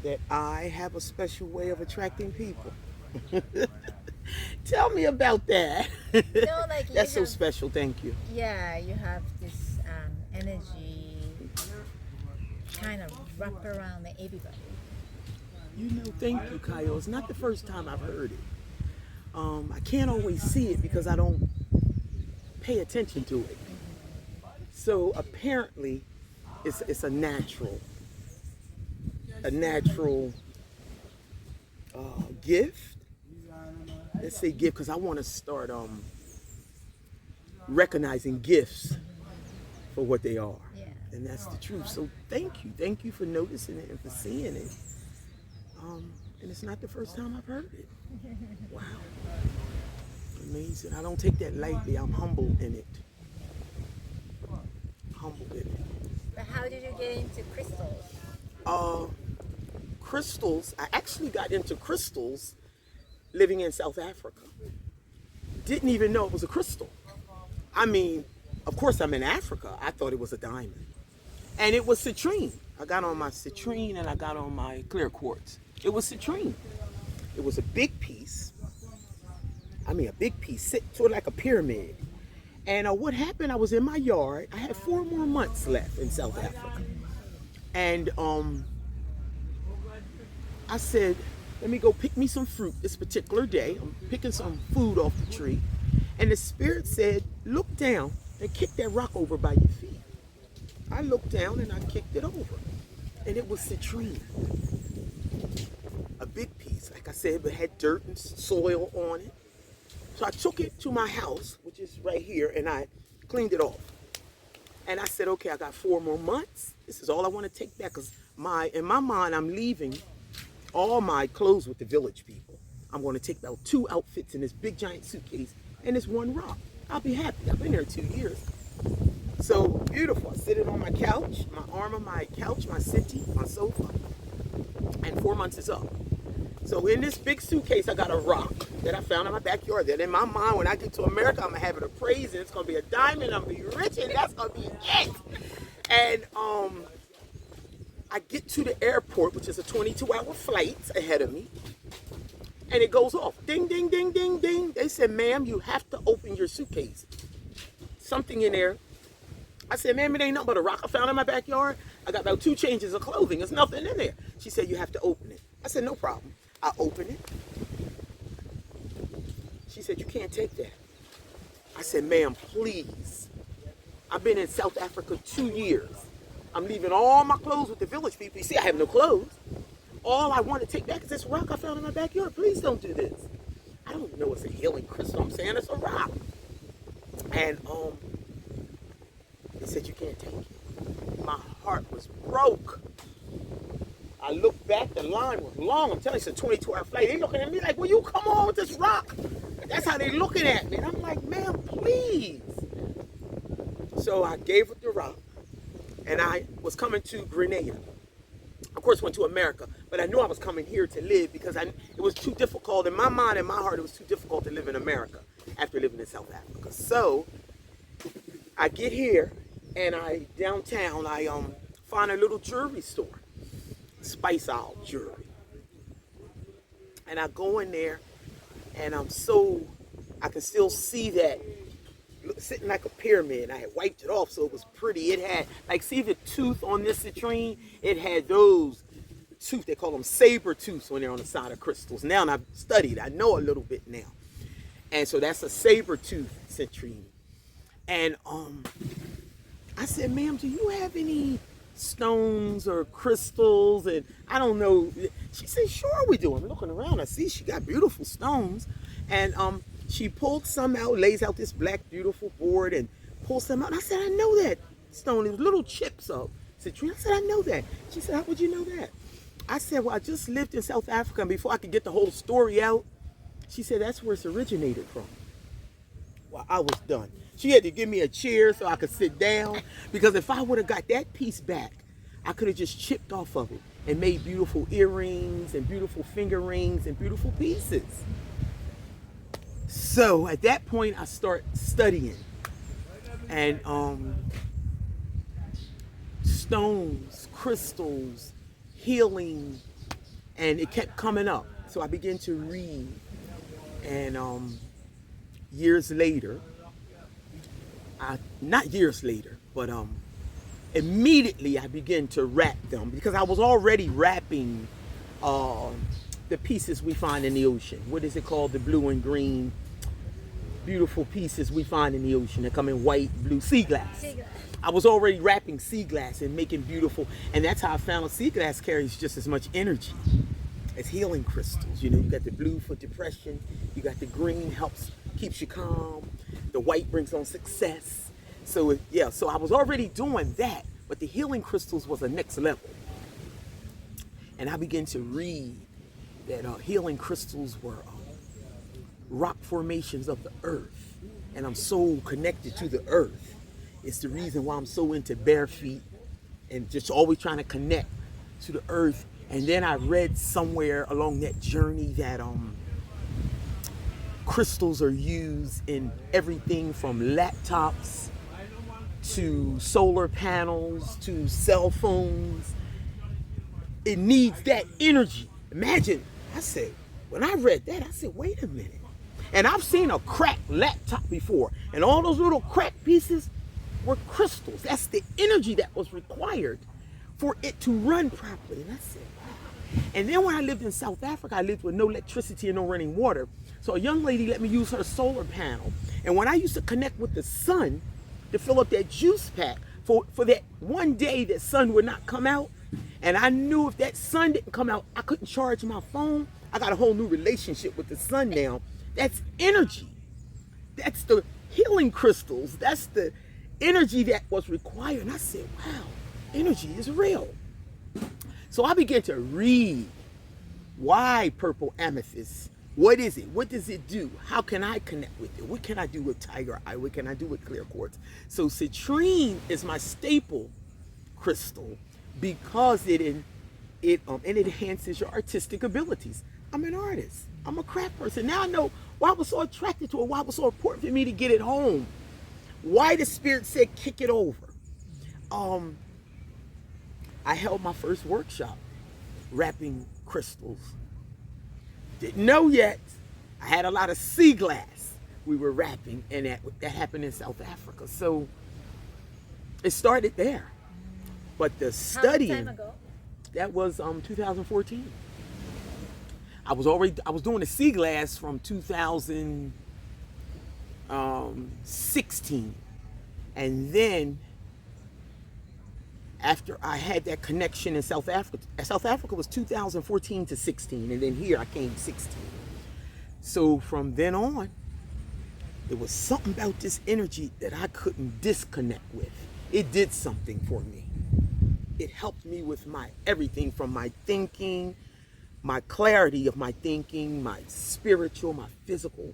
that I have a special way of attracting people. Tell me about that. No, like you That's so have, special. Thank you. yeah, you have this energy kind of wrap around everybody. Thank you, Kyle. It's not the first time I've heard it. I can't always see it because I don't pay attention to it. So apparently, it's a natural gift. Let's say gift because I want to start recognizing gifts for what they are, Yeah. and that's the truth. So thank you for noticing it and for seeing it. And it's not the first time I've heard it. Wow, amazing. I don't take that lightly. I'm humbled in it. Humbled in it. But how did you get into crystals? Uh, Crystals. I actually got into crystals living in South Africa. Didn't even know it was a crystal. I mean, of course, I'm in Africa. I thought it was a diamond. And it was citrine. I got on my citrine and I got on my clear quartz. It was citrine. It was a big piece. I mean, a big piece, sort of like a pyramid. And what happened, I was in my yard. I had 4 more months left in South Africa. And I said, let me go pick me some fruit this particular day. I'm picking some food off the tree. And the spirit said, look down and kick that rock over by your feet. I looked down and I kicked it over. And it was citrine. A big piece, like I said, but had dirt and soil on it. So I took it to my house, which is right here, and I cleaned it off. And I said, okay, I got 4 more months. This is all I want to take back because in my mind, I'm leaving all my clothes with the village people. I'm going to take about 2 outfits in this big giant suitcase and this 1 rock. I'll be happy. I've been here 2 years. So beautiful. I sit it on my couch, my arm on my couch, my settee, my sofa, and 4 months is up. So in this big suitcase, I got a rock that I found in my backyard. That in my mind, when I get to America, I'm gonna have it appraised, and it's gonna be a diamond. I'm gonna be rich, and that's gonna be it. And I get to the airport, which is a 22-hour flight ahead of me, and it goes off. Ding, ding, ding, ding, ding. They said, ma'am, you have to open your suitcase. Something in there. I said, ma'am, it ain't nothing but a rock I found in my backyard. I got about 2 changes of clothing. There's nothing in there. She said, you have to open it. I said, no problem. I opened it. She said, you can't take that. I said, ma'am, please. I've been in South Africa 2 years. I'm leaving all my clothes with the village people. You see, I have no clothes. All I want to take back is this rock I found in my backyard. Please don't do this. I don't know it's a healing crystal. I'm saying it's a rock. And they said, you can't take it. My heart was broke. I looked back, the line was long. I'm telling you, it's a 22-hour flight. They looking at me like, will you come on with this rock? That's how they looking at me. And I'm like, ma'am, please. So I gave it the rock. And I was coming to Grenada. Of course, went to America. But I knew I was coming here to live because it was too difficult. In my mind and my heart, it was too difficult to live in America after living in South Africa. So I get here and downtown, I find a little jewelry store. Spice Owl jewelry. And I go in there and I can still see that sitting like a pyramid. I had wiped it off so it was pretty. It had, like, see the tooth on this citrine? It had those tooth, they call them saber tooths when they're on the side of crystals. Now, and I've studied, I know a little bit now. And so that's a saber tooth citrine. And I said, ma'am, do you have any stones or crystals? And I don't know. She said, sure we do. I'm looking around. I see she got beautiful stones. And she pulled some out, lays out this black beautiful board and pulls some out. And I said, I know that stone. It was little chips of citrine. I said, I know that. She said, how would you know that? I said, well, I just lived in South Africa, and before I could get the whole story out, she said, that's where it's originated from. Well, I was done. She had to give me a chair so I could sit down, because if I would have got that piece back, I could have just chipped off of it and made beautiful earrings and beautiful finger rings and beautiful pieces. So at that point, I start studying. And stones, crystals, healing, And it kept coming up. So I began to read. And years later, not years later, but immediately I began to wrap them because I was already wrapping the pieces we find in the ocean. What is it called? The blue and green, beautiful pieces we find in the ocean. They come in white, blue, sea glass. I was already wrapping sea glass and making beautiful, and that's how I found sea glass carries just as much energy as healing crystals. You know, you got the blue for depression, you got the green helps, keeps you calm, the white brings on success. So yeah, so I was already doing that, but the healing crystals was the next level. And I began to read that healing crystals were rock formations of the earth. And I'm so connected to the earth. It's the reason why I'm so into bare feet and just always trying to connect to the earth. And then I read somewhere along that journey that crystals are used in everything from laptops to solar panels to cell phones. It needs that energy. Imagine, I said, when I read that, I said, wait a minute. And I've seen a cracked laptop before, and all those little cracked pieces were crystals. That's the energy that was required for it to run properly. And I said, wow. And then when I lived in South Africa, I lived with no electricity and no running water. So a young lady let me use her solar panel. And when I used to connect with the sun to fill up that juice pack, for that one day that sun would not come out, and I knew if that sun didn't come out, I couldn't charge my phone. I got a whole new relationship with the sun now. That's energy. That's the healing crystals. That's the energy that was required. And I said, wow, energy is real. So I began to read, why purple amethyst? What is it? What does it do? How can I connect with it? What can I do with tiger eye? What can I do with clear quartz? So citrine is my staple crystal because it enhances your artistic abilities. I'm an artist. I'm a craft person. Now I know why I was so attracted to it, why it was so important for me to get it home, why the spirit said kick it over. I held my first workshop wrapping crystals. Didn't know yet. I had a lot of sea glass we were wrapping, and that happened in South Africa. So it started there. But the studying, how long time ago? That was 2014. I was doing the sea glass from 2016, and then after I had that connection in South Africa was 2014 to 16, and then here I came 16. So from then on, there was something about this energy that I couldn't disconnect with. It did something for me. It helped me with my everything, from my thinking, my clarity of my thinking, my spiritual, my physical.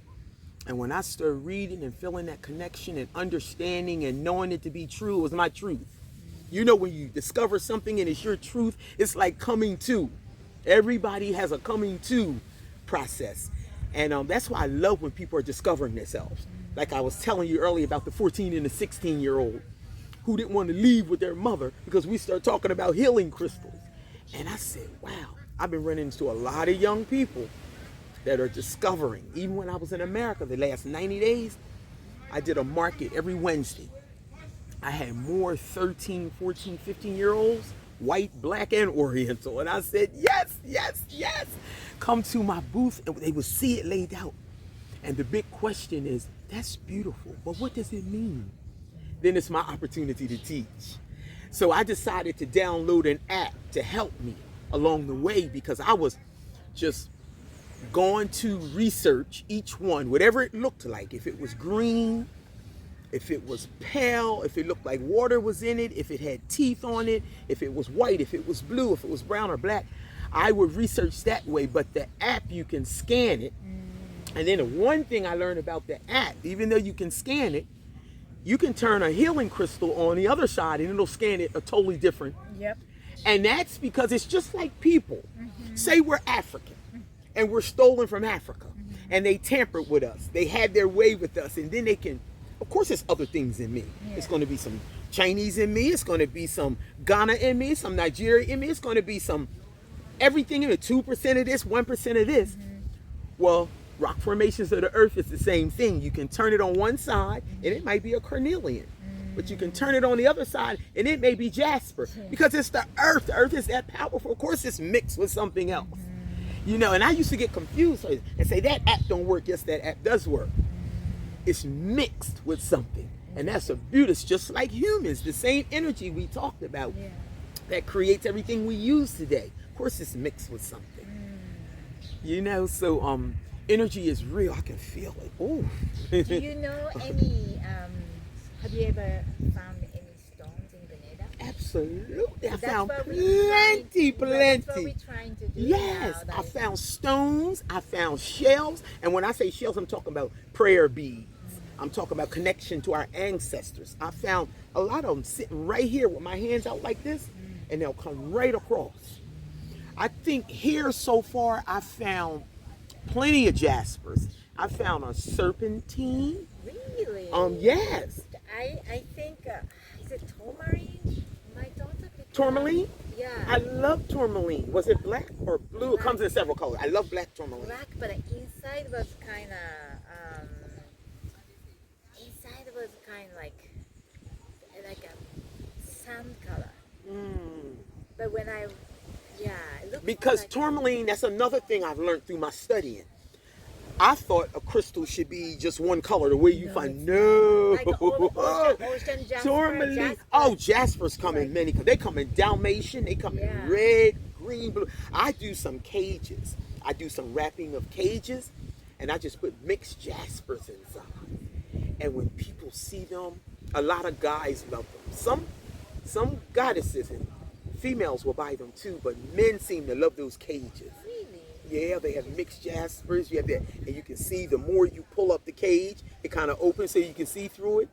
And when I started reading and feeling that connection and understanding and knowing it to be true, it was my truth. You know, when you discover something and it's your truth, it's like coming to. Everybody has a coming to process. And that's why I love when people are discovering themselves. Like I was telling you earlier about the 14 and the 16-year-old who didn't want to leave with their mother because we started talking about healing crystals. And I said, wow, I've been running into a lot of young people that are discovering. Even when I was in America, the last 90 days, I did a market every Wednesday. I had more 13, 14, 15-year-olds, white, black, and oriental. And I said, yes, yes, yes. Come to my booth and they would see it laid out. And the big question is, that's beautiful, but what does it mean? Then it's my opportunity to teach. So I decided to download an app to help me along the way, because I was just going to research each one, whatever it looked like. If it was green, if it was pale, if it looked like water was in it, if it had teeth on it, if it was white, if it was blue, if it was brown or black, I would research that way. But the app, you can scan it. And then the one thing I learned about the app, even though you can scan it, you can turn a healing crystal on the other side and it'll scan it a totally different. Yep. And that's because it's just like people. Say we're African and we're stolen from Africa and they tampered with us. They had their way with us, and then they can, of course there's other things in me. Yeah. It's going to be some Chinese in me. It's going to be some Ghana in me, some Nigeria in me. It's going to be some everything in it, 2% of this, 1% of this. Well, rock formations of the earth is the same thing. You can turn it on one side and it might be a carnelian. But you can turn it on the other side and it may be jasper. Because it's the earth. The earth is that powerful. Of course it's mixed with something else. You know, and I used to get confused and say that app don't work. Yes, that app does work. It's mixed with something. And that's a beauty. It's just like humans. The same energy we talked about that creates everything we use today. Of course it's mixed with something. You know, so energy is real. I can feel it. Ooh. Do you know any, have you ever found any stones in Grenada? Absolutely. I That's found what we're plenty. That's what we're trying to do Yes, now. I found stones, I found shells, and when I say shells, I'm talking about prayer beads. I'm talking about connection to our ancestors. I found a lot of them sitting right here with my hands out like this, and they'll come right across. I think here so far, I found plenty of jaspers. I found a serpentine. Really? Yes. I think, is it tourmaline? My daughter picked Tourmaline? Yeah. I love tourmaline. Was it black or blue? It comes in several colors. I love black tourmaline. Black, but the inside was kind of, like a sand color. But when it looked Because like tourmaline, that's another thing I've learned through my studying. I thought a crystal should be just one color, the way you find. No. like ocean jasper, Tourmaline. jasper. Oh, jaspers come in many. They come in Dalmatian. They come in red, green, blue. I do some cages. I do some wrapping of cages, and I just put mixed jaspers inside. And when people see them, a lot of guys love them. Some goddesses and females will buy them too, but men seem to love those cages. Really? Yeah, they have mixed jaspers. You have that, and you can see the more you pull up the cage, it kind of opens so you can see through it,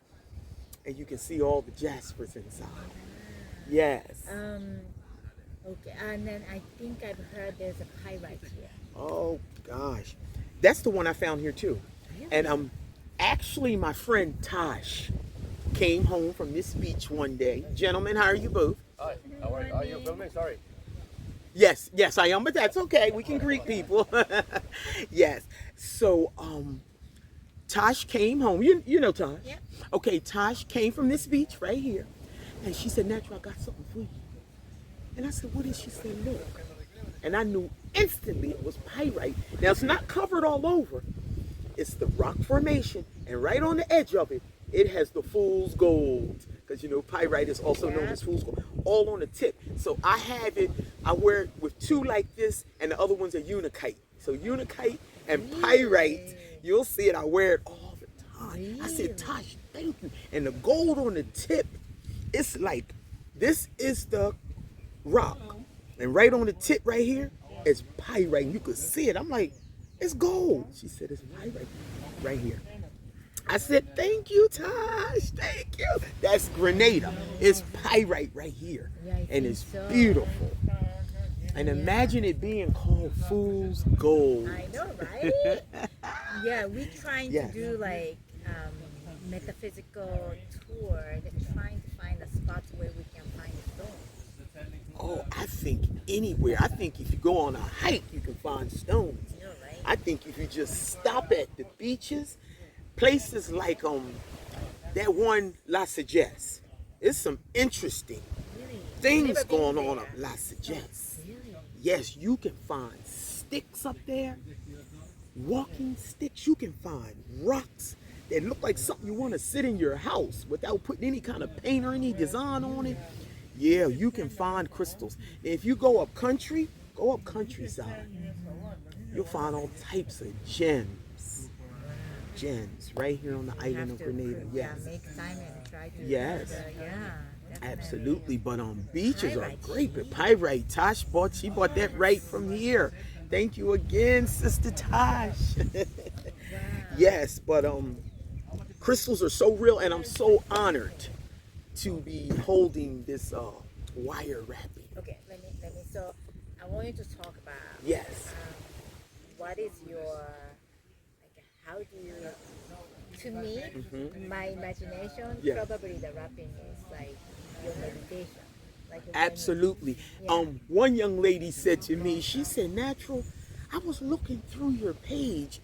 and you can see all the jaspers inside. Yes. Okay, and then I think I've heard there's a pyrite here. Oh gosh, that's the one I found here too. And actually, my friend Tosh came home from this beach one day. Gentlemen, how are you both? Hi, how are you? Are you filming? Sorry. Yes, I am, but that's okay. We can greet people. Yes. So, Tosh came home. You know Tosh? Yeah. Okay, Tosh came from this beach right here. And she said, Natural, I got something for you. And I said, what is she said, look. And I knew instantly it was pyrite. Now, it's not covered all over. It's the rock formation. And right on the edge of it, it has the fool's gold. Because, you know, pyrite is also known as fool's gold. All on the tip. So I have it. I wear it with two like this. And the other one's a unikite. So unikite and pyrite, you'll see it. I wear it all the time. I said, Tosh, thank you. And the gold on the tip, it's like, this is the rock. And right on the tip right here is pyrite. You could see it. I'm like, it's gold. She said, it's pyrite right here. I said, thank you, Tosh. Thank you. That's Grenada. It's pyrite right here. And it's beautiful. And imagine it being called Fool's Gold. I know, right? Yeah, we're trying to do like metaphysical tour, trying to find a spot where we can find stones. Oh, I think anywhere. I think if you go on a hike, you can find stones. You know, right? I think if you just stop at the beaches, places like that one La Sagesse, there's some interesting things going on at La Sagesse. Really? Yes, you can find sticks up there, walking sticks. You can find rocks that look like something you want to sit in your house without putting any kind of paint or any design on it. Yeah, you can find crystals. If you go up countryside. You'll find all types of gems right here on the island of Grenada. Yes. Make time and try to. Yes. Absolutely, but beaches are Pyrite. great. But pyrite, Tosh bought that right from here. Thank you again, Sister Tosh. Yes, but crystals are so real, and I'm so honored to be holding this wire wrapping. Okay, let me. So I want you to talk about. Yes. What is your how do you? To me, my imagination, Yeah. probably the wrapping is like your meditation. Like when Absolutely. Yeah. One young lady said to me, she said, Natural, I was looking through your page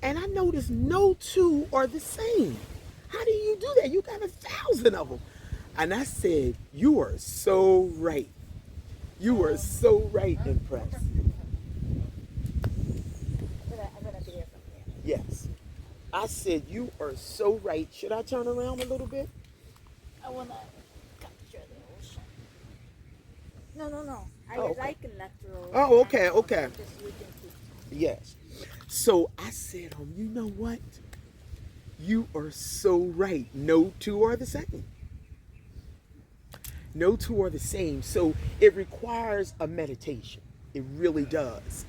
and I noticed no two are the same. How do you do that? You got 1,000 of them. And I said, you are so right. You are so right, Impress. I'm gonna be here from here. Yes. I said, you are so right. Should I turn around a little bit? I wanna capture the ocean. No. I Oh, okay. like lateral. Oh, okay, okay. Because you can keep. Yes. So I said, you know what? You are so right. No two are the same. No two are the same. So it requires a meditation. It really does.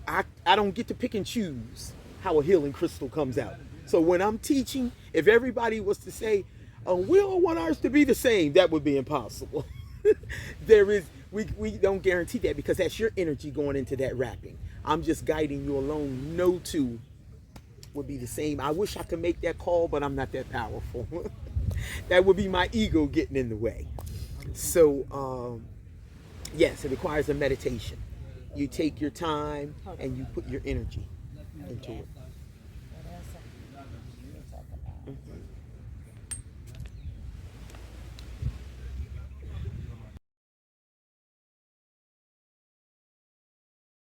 I don't get to pick and choose how a healing crystal comes out. So when I'm teaching, if everybody was to say, we all want ours to be the same, that would be impossible. We don't guarantee that because that's your energy going into that wrapping. I'm just guiding you along. No two would be the same. I wish I could make that call, but I'm not that powerful. That would be my ego getting in the way. So, yes, it requires a meditation. You take your time and you put your energy into it. What else can we talk about?